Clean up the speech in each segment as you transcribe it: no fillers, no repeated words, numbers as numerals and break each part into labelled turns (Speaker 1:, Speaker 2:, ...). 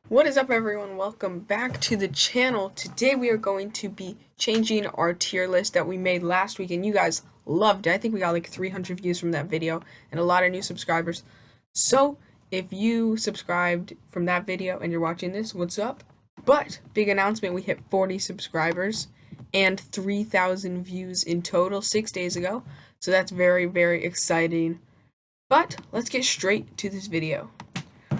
Speaker 1: What is up, everyone? Welcome back to the channel. Today we are going to be changing our tier list that we made last week, and you guys loved it. I think we got like 300 views from that video and a lot of new subscribers. So if you subscribed from that video and you're watching this, what's up? But big announcement, we hit 40 subscribers and 3,000 views in total 6 days ago. So that's very, very exciting. But let's get straight to this video.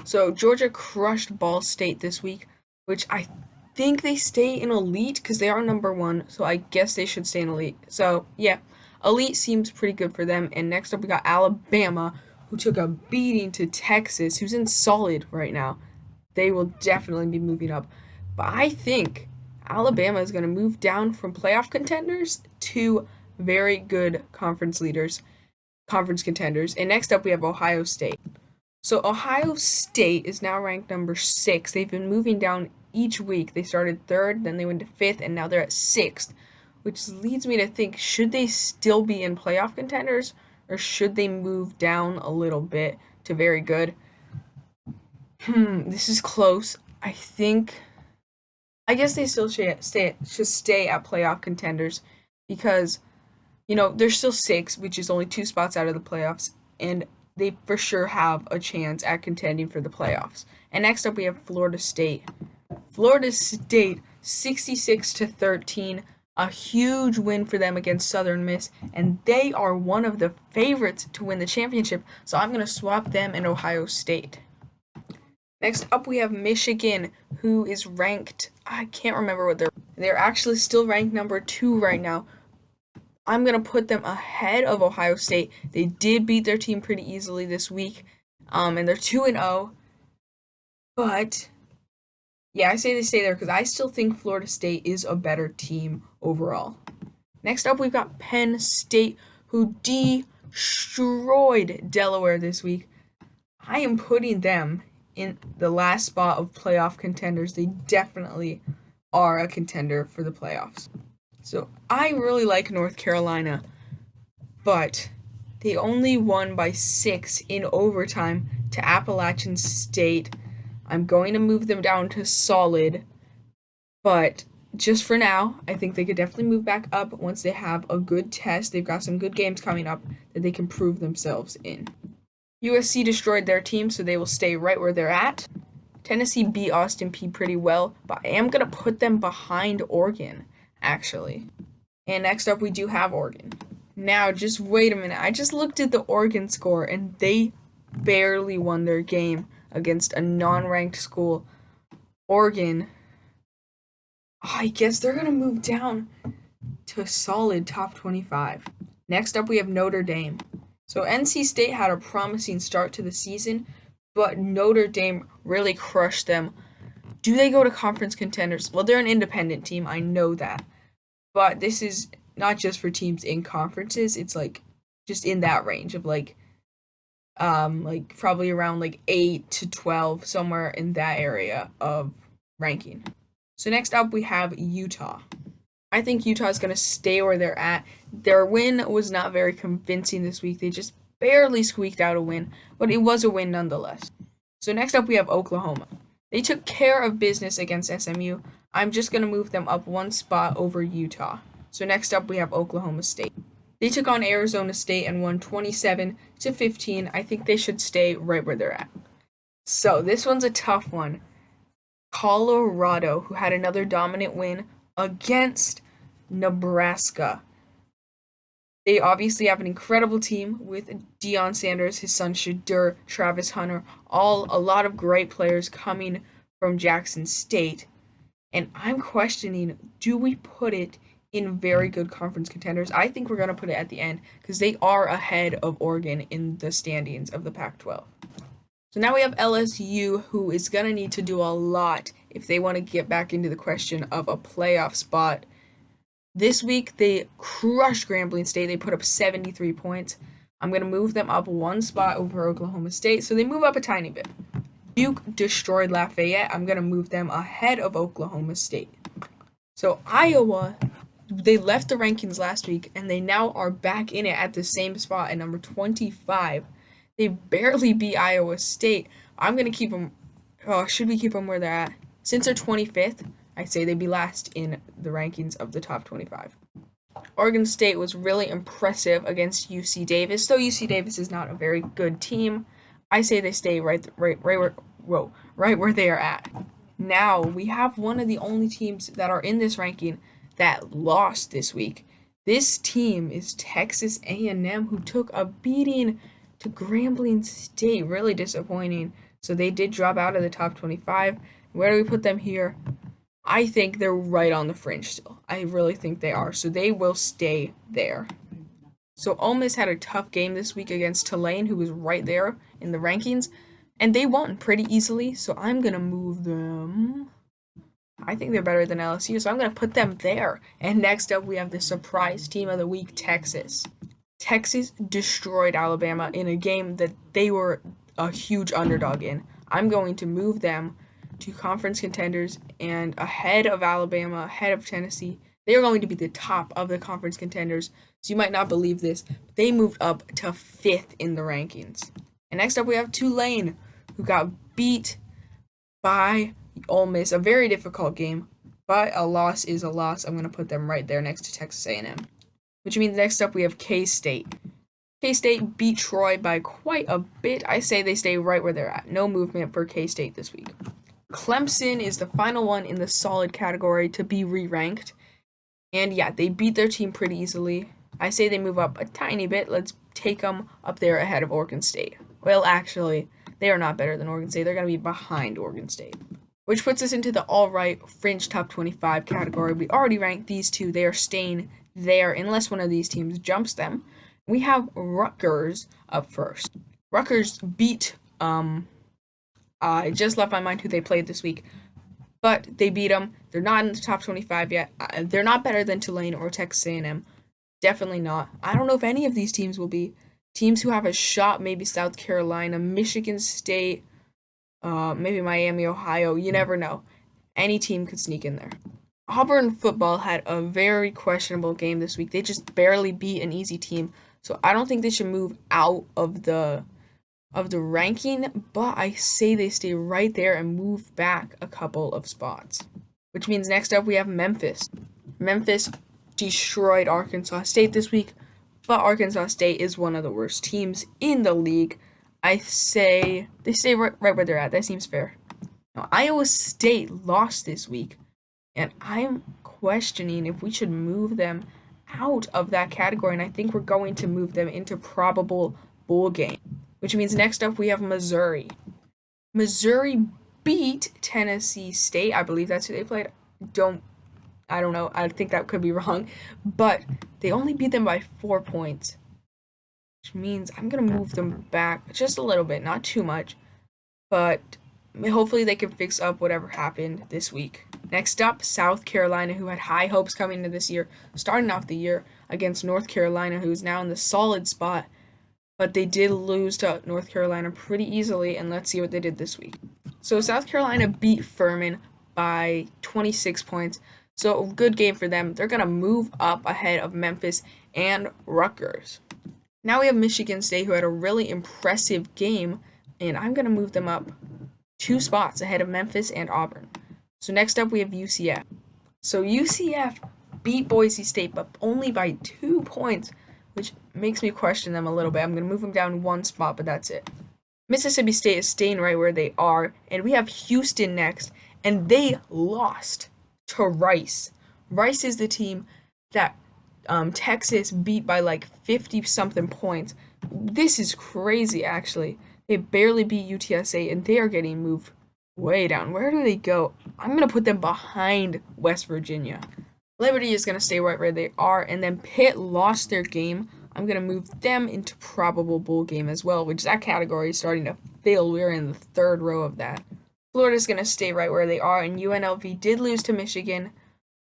Speaker 1: So Georgia crushed Ball State this week, which I think they stay in elite because they are number one. So I guess they should stay in elite. So yeah, elite seems pretty good for them. And next up we got Alabama, who took a beating to Texas, who's in solid right now. They will definitely be moving up. But I think Alabama is going to move down from playoff contenders to very good conference contenders. And next up we have Ohio State. So Ohio State is now ranked number 6. They've been moving down each week. They started 3rd, then they went to 5th, and now they're at 6th, which leads me to think, should they still be in playoff contenders, or should they move down a little bit to very good? This is close. I guess they still should stay at playoff contenders because, they're still 6, which is only 2 spots out of the playoffs, and they for sure have a chance at contending for the playoffs. And next up we have Florida State. Florida State 66-13, a huge win for them against Southern Miss, and they are one of the favorites to win the championship. So I'm going to swap them and Ohio State. Next up we have Michigan, who is ranked, I can't remember what they're actually still ranked number 2 right now. I'm going to put them ahead of Ohio State. They did beat their team pretty easily this week, and they're 2-0. But, yeah, I say they stay there because I still think Florida State is a better team overall. Next up, we've got Penn State, who destroyed Delaware this week. I am putting them in the last spot of playoff contenders. They definitely are a contender for the playoffs. So I really like North Carolina, but they only won by 6 in overtime to Appalachian State. I'm going to move them down to solid, but just for now, I think they could definitely move back up once they have a good test. They've got some good games coming up that they can prove themselves in. USC destroyed their team, so they will stay right where they're at. Tennessee beat Austin Peay pretty well, but I am going to put them behind Oregon, actually. And next up, we do have Oregon. Now, just wait a minute. I just looked at the Oregon score, and they barely won their game against a non-ranked school. Oregon, I guess they're going to move down to a solid top 25. Next up, we have Notre Dame. So NC State had a promising start to the season, but Notre Dame really crushed them. Do they go to conference contenders? Well, they're an independent team, I know that. But this is not just for teams in conferences, it's like just in that range of like probably around like 8 to 12, somewhere in that area of ranking. So next up we have Utah. I think Utah is going to stay where they're at. Their win was not very convincing this week. They just barely squeaked out a win, but it was a win nonetheless. So next up we have Oklahoma. They took care of business against SMU. I'm just going to move them up 1 spot over Utah. So next up we have Oklahoma State. They took on Arizona State and won 27-15. I think they should stay right where they're at. So this one's a tough one. Colorado, who had another dominant win against Nebraska. They obviously have an incredible team with Deion Sanders, his son Shadur, Travis Hunter, a lot of great players coming from Jackson State. And I'm questioning, do we put it in very good conference contenders? I think we're going to put it at the end because they are ahead of Oregon in the standings of the Pac-12. So now we have LSU, who is going to need to do a lot if they want to get back into the question of a playoff spot. This week, they crushed Grambling State. They put up 73 points. I'm going to move them up 1 spot over Oklahoma State, so they move up a tiny bit. Duke destroyed Lafayette. I'm going to move them ahead of Oklahoma State. So Iowa, they left the rankings last week, and they now are back in it at the same spot at number 25. They barely beat Iowa State. I'm going to keep them Oh, should we keep them where they're at? Since they're 25th, I say they'd be last in the rankings of the top 25. Oregon State was really impressive against UC Davis. Though UC Davis is not a very good team, I say they stay right where they are at. Now, we have one of the only teams that are in this ranking that lost this week. This team is Texas A&M, who took a beating to Grambling State. Really disappointing. So they did drop out of the top 25. Where do we put them here? I think they're right on the fringe still. I really think they are. So they will stay there. So Ole Miss had a tough game this week against Tulane, who was right there in the rankings. And they won pretty easily. So I'm going to move them. I think they're better than LSU. So I'm going to put them there. And next up, we have the surprise team of the week, Texas. Texas destroyed Alabama in a game that they were a huge underdog in. I'm going to move them to conference contenders and ahead of Alabama, ahead of Tennessee. They are going to be the top of the conference contenders. So you might not believe this, but they moved up to 5th in the rankings. And next up we have Tulane, who got beat by Ole Miss. A very difficult game, but a loss is a loss. I'm going to put them right there next to Texas A&M. Which means next up we have K-State. K-State beat Troy by quite a bit. I say they stay right where they're at. No movement for K-State this week. Clemson is the final one in the solid category to be re-ranked. And yeah, they beat their team pretty easily. I say they move up a tiny bit. Let's take them up there ahead of Oregon State. Well, actually, they are not better than Oregon State. They're going to be behind Oregon State. Which puts us into the all-right fringe top 25 category. We already ranked these two. They are staying there unless one of these teams jumps them. We have Rutgers up first. Rutgers beat, I just left my mind who they played this week, but they beat them. They're not in the top 25 yet. They're not better than Tulane or Texas A&M. Definitely not. I don't know if any of these teams will be. Teams who have a shot, maybe South Carolina, Michigan State, maybe Miami, Ohio. You never know. Any team could sneak in there. Auburn football had a very questionable game this week. They just barely beat an easy team. So I don't think they should move out of the ranking, but I say they stay right there and move back a couple of spots. Which means next up we have Memphis. Memphis destroyed Arkansas State this week, but Arkansas State is one of the worst teams in the league. I say they stay right where they're at. That seems fair. Now, Iowa State lost this week, and I'm questioning if we should move them out of that category, and I think we're going to move them into probable bowl game. Which means next up we have Missouri. Missouri beat Tennessee State. I believe that's who they played. I don't know. I think that could be wrong. But they only beat them by 4 points. Which means I'm going to move them back just a little bit. Not too much. But hopefully they can fix up whatever happened this week. Next up, South Carolina, who had high hopes coming into this year, starting off the year against North Carolina, who is now in the solid spot. But they did lose to North Carolina pretty easily, and let's see what they did this week. So South Carolina beat Furman by 26 points. So a good game for them. They're going to move up ahead of Memphis and Rutgers. Now we have Michigan State, who had a really impressive game, and I'm going to move them up 2 spots ahead of Memphis and Auburn. So next up we have UCF. So UCF beat Boise State, but only by 2 points, which makes me question them a little bit. I'm going to move them down 1 spot, but that's it. Mississippi State is staying right where they are, and we have Houston next, and they lost to Rice. Rice is the team that Texas beat by like 50-something points. This is crazy, actually. They barely beat UTSA, and they are getting moved way down. Where do they go? I'm going to put them behind West Virginia. Liberty is going to stay right where they are, and then Pitt lost their game. I'm going to move them into probable bowl game as well, which that category is starting to fill. We're in the 3rd row of that. Florida's going to stay right where they are, and UNLV did lose to Michigan,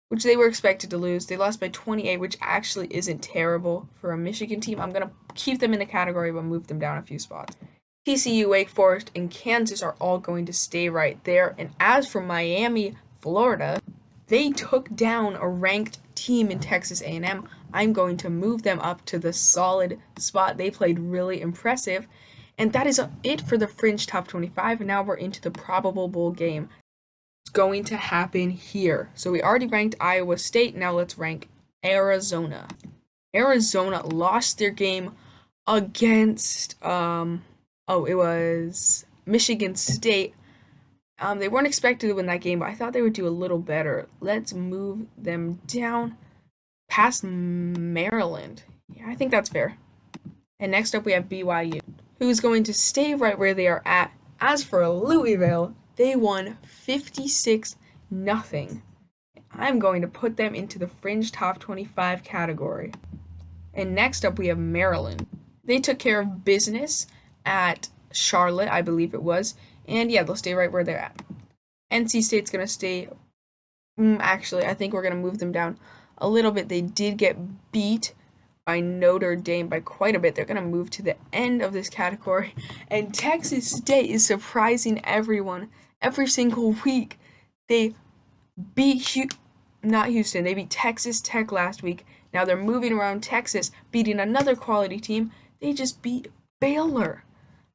Speaker 1: which they were expected to lose. They lost by 28, which actually isn't terrible for a Michigan team. I'm going to keep them in the category, but move them down a few spots. TCU, Wake Forest, and Kansas are all going to stay right there. And as for Miami, Florida, they took down a ranked team in Texas A&M. I'm going to move them up to the solid spot. They played really impressive. And that is it for the Fringe Top 25. Now we're into the probable bowl game. It's going to happen here. So we already ranked Iowa State. Now let's rank Arizona. Arizona lost their game against it was Michigan State. They weren't expected to win that game, but I thought they would do a little better. Let's move them down past Maryland. Yeah, I think that's fair. And next up we have BYU, who is going to stay right where they are at. As for Louisville, they won 56-0. I'm going to put them into the Fringe Top 25 category. And next up we have Maryland. They took care of business at Charlotte, I believe it was. And yeah, they'll stay right where they're at. NC State's going to stay. Actually, I think we're going to move them down a little bit. They did get beat by Notre Dame by quite a bit. They're going to move to the end of this category. And Texas State is surprising everyone every single week. They beat not Houston. They beat Texas Tech last week. Now they're moving around Texas, beating another quality team. They just beat Baylor.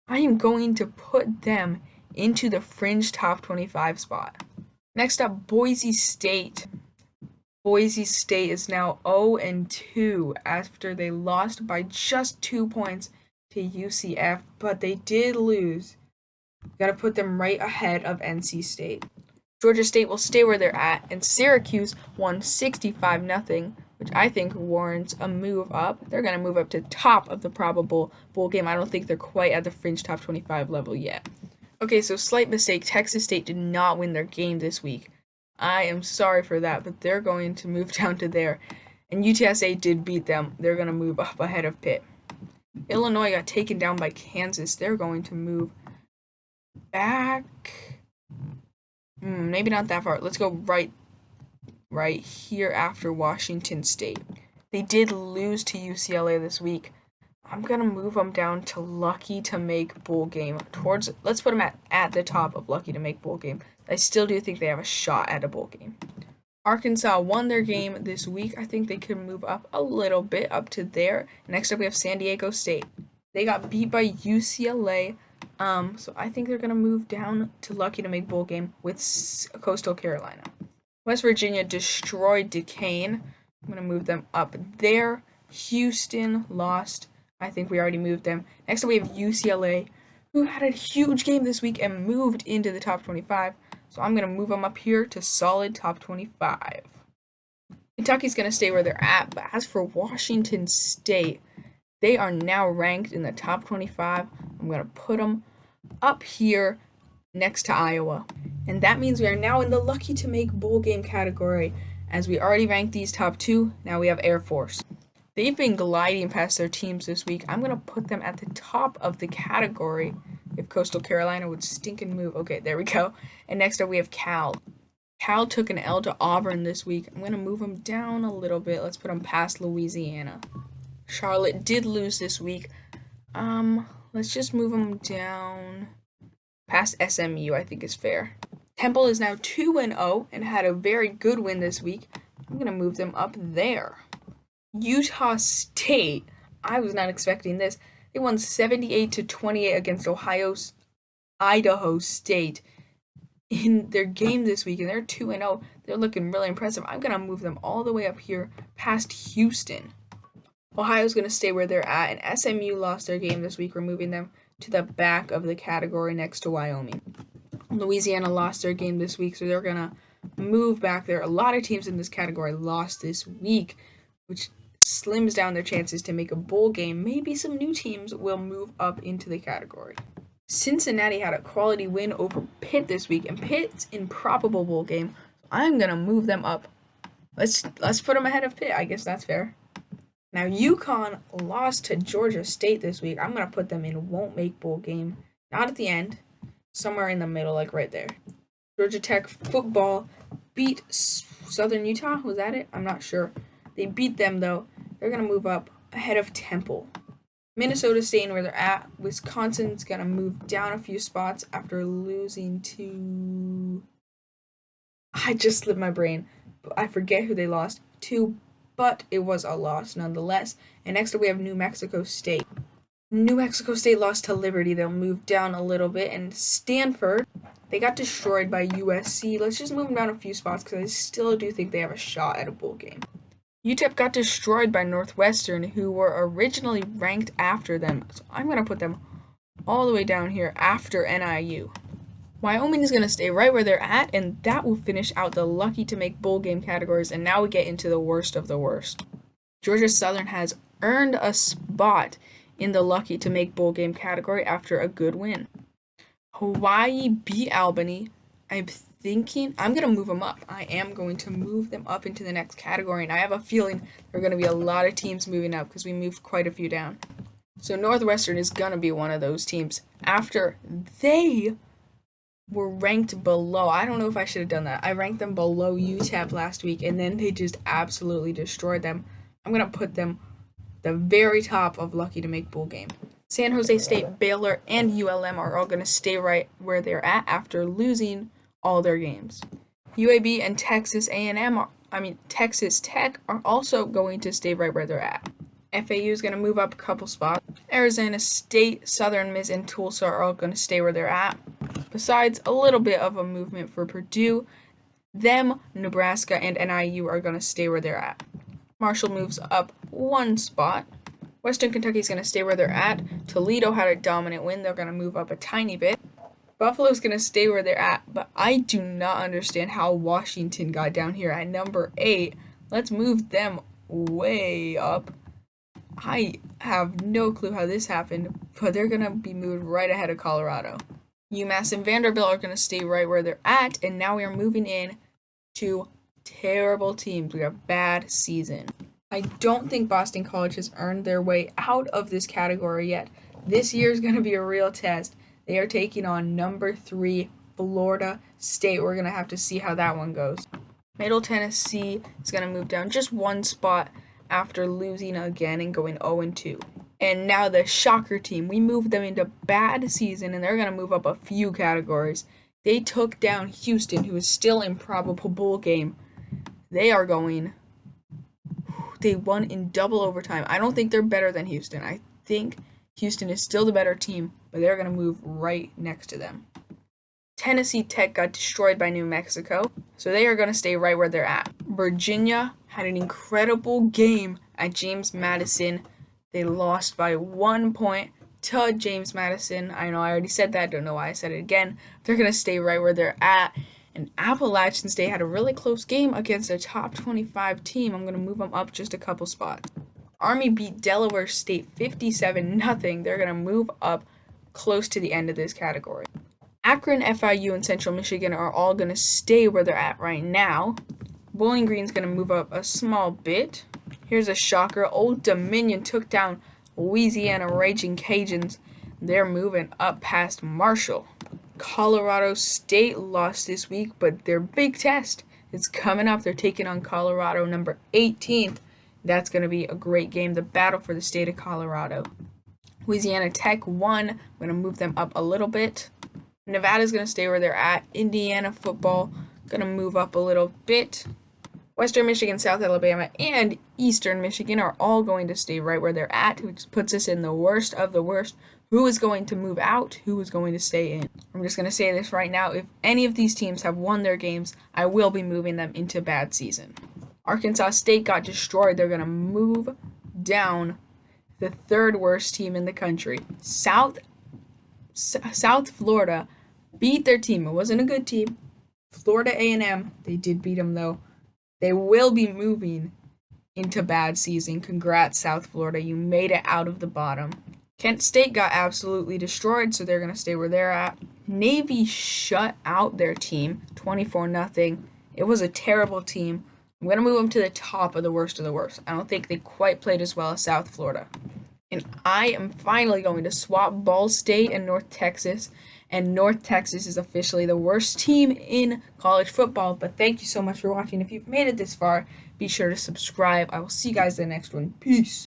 Speaker 1: I am going to put them into the Fringe Top 25 spot. Next up, Boise State. Boise State is now 0-2 after they lost by just 2 points to UCF, but they did lose. Got to put them right ahead of NC State. Georgia State will stay where they're at, and Syracuse won 65-0, which I think warrants a move up. They're going to move up to top of the probable bowl game. I don't think they're quite at the Fringe Top 25 level yet. Okay, so slight mistake. Texas State did not win their game this week. I am sorry for that, but they're going to move down to there. And UTSA did beat them. They're going to move up ahead of Pitt. Illinois got taken down by Kansas. They're going to move back. Maybe not that far. Let's go right here after Washington State. They did lose to UCLA this week. I'm going to move them down to lucky to make bowl game. Let's put them at the top of lucky to make bowl game. I still do think they have a shot at a bowl game. Arkansas won their game this week. I think they could move up a little bit up to there. Next up we have San Diego State. They got beat by UCLA. So I think they're going to move down to lucky to make bowl game with Coastal Carolina. West Virginia destroyed Duquesne. I'm going to move them up there. Houston lost. I think we already moved them. Next up we have UCLA, who had a huge game this week and moved into the top 25. So I'm going to move them up here to solid top 25. Kentucky's going to stay where they're at. But as for Washington State, they are now ranked in the top 25. I'm going to put them up here next to Iowa. And that means we are now in the lucky to make bowl game category. As we already ranked these top 2, now we have Air Force. They've been gliding past their teams this week. I'm going to put them at the top of the category if Coastal Carolina would stink and move. Okay, there we go. And next up we have Cal. Cal took an L to Auburn this week. I'm going to move them down a little bit. Let's put them past Louisiana. Charlotte did lose this week. Let's just move them down past SMU, I think is fair. Temple is now 2-0 and had a very good win this week. I'm going to move them up there. Utah State, I was not expecting this. They won 78-28 against Idaho State in their game this week, and they're 2-0. They're looking really impressive. I'm going to move them all the way up here past Houston. Ohio's going to stay where they're at, and SMU lost their game this week. We're moving them to the back of the category next to Wyoming. Louisiana lost their game this week, so they're going to move back there. A lot of teams in this category lost this week, which slims down their chances to make a bowl game. Maybe some new teams will move up into the category. Cincinnati had a quality win over Pitt this week, and Pitt's in probable bowl game. I'm going to move them up. Let's put them ahead of Pitt. I guess that's fair. Now, UConn lost to Georgia State this week. I'm going to put them in won't make bowl game. Not at the end. Somewhere in the middle, like right there. Georgia Tech football beat Southern Utah. Was that it? I'm not sure. They beat them, though. They're going to move up ahead of Temple. Minnesota's staying where they're at. Wisconsin's going to move down a few spots after losing to... I just slipped my brain. I forget who they lost to, but it was a loss nonetheless. And next up we have New Mexico State. New Mexico State lost to Liberty. They'll move down a little bit. And Stanford, they got destroyed by USC. Let's just move them down a few spots because I still do think they have a shot at a bowl game. UTEP got destroyed by Northwestern, who were originally ranked after them. So I'm going to put them all the way down here after NIU. Wyoming is going to stay right where they're at, and that will finish out the lucky to make bowl game categories, and now we get into the worst of the worst. Georgia Southern has earned a spot in the lucky to make bowl game category after a good win. Hawaii beat Albany. I'm thinking I'm going to move them up. I am going to move them up into the next category, and I have a feeling there are going to be a lot of teams moving up because we moved quite a few down. So Northwestern is going to be one of those teams after they were ranked below. I don't know if I should have done that. I ranked them below UTEP last week, and then they just absolutely destroyed them. I'm going to put them the very top of lucky to make bowl game. San Jose State, Baylor, and ULM are all going to stay right where they're at after losing all their games. UAB and Texas Tech are also going to stay right where they're at. FAU is going to move up a couple spots. Arizona State, Southern Miss, and Tulsa are all going to stay where they're at. Besides a little bit of a movement for Purdue, Nebraska, and NIU are going to stay where they're at. Marshall moves up one spot. Western Kentucky is going to stay where they're at. Toledo had a dominant win. They're going to move up a tiny bit. Buffalo is going to stay where they're at, but I do not understand how Washington got down here at number 8. Let's move them way up. I have no clue how this happened, but they're going to be moved right ahead of Colorado. UMass and Vanderbilt are going to stay right where they're at, and now we are moving in to terrible teams. We have a bad season. I don't think Boston College has earned their way out of this category yet. This year is going to be a real test. They are taking on number 3 Florida State. We're going to have to see how that one goes. Middle Tennessee is going to move down just one spot after losing again and going 0-2. And now the shocker team, we moved them into bad season, and they're going to move up a few categories. They took down Houston, who is still in probable bowl game. They won in double overtime. I don't think they're better than Houston. I think Houston is still the better team, but they're going to move right next to them. Tennessee Tech got destroyed by New Mexico, so they are going to stay right where they're at. Virginia had an incredible game at James Madison. They lost by 1 point to James Madison. I know I already said that. Don't know why I said it again. They're going to stay right where they're at. And Appalachian State had a really close game against a top 25 team. I'm going to move them up just a couple spots. Army beat Delaware State 57-0. They're going to move up close to the end of this category. Akron, FIU, and Central Michigan are all going to stay where they're at right now. Bowling Green's going to move up a small bit. Here's a shocker. Old Dominion took down Louisiana Raging Cajuns. They're moving up past Marshall. Colorado State lost this week, but their big test is coming up. They're taking on Colorado, number 18th. That's going to be a great game, the battle for the state of Colorado. Louisiana Tech won. I'm going to move them up a little bit. Nevada's going to stay where they're at. Indiana football going to move up a little bit. Western Michigan, South Alabama, and Eastern Michigan are all going to stay right where they're at, which puts us in the worst of the worst. Who is going to move out? Who is going to stay in? I'm just going to say this right now. If any of these teams have won their games, I will be moving them into bad season. Arkansas State got destroyed. They're going to move down, the 3rd worst team in the country. South Florida beat their team. It wasn't a good team. Florida A&M, they did beat them though. They will be moving into bad season. Congrats, South Florida. You made it out of the bottom. Kent State got absolutely destroyed, so they're going to stay where they're at. Navy shut out their team, 24-0. It was a terrible team. I'm going to move them to the top of the worst of the worst. I don't think they quite played as well as South Florida. And I am finally going to swap Ball State and North Texas. And North Texas is officially the worst team in college football. But thank you so much for watching. If you've made it this far, be sure to subscribe. I will see you guys in the next one. Peace.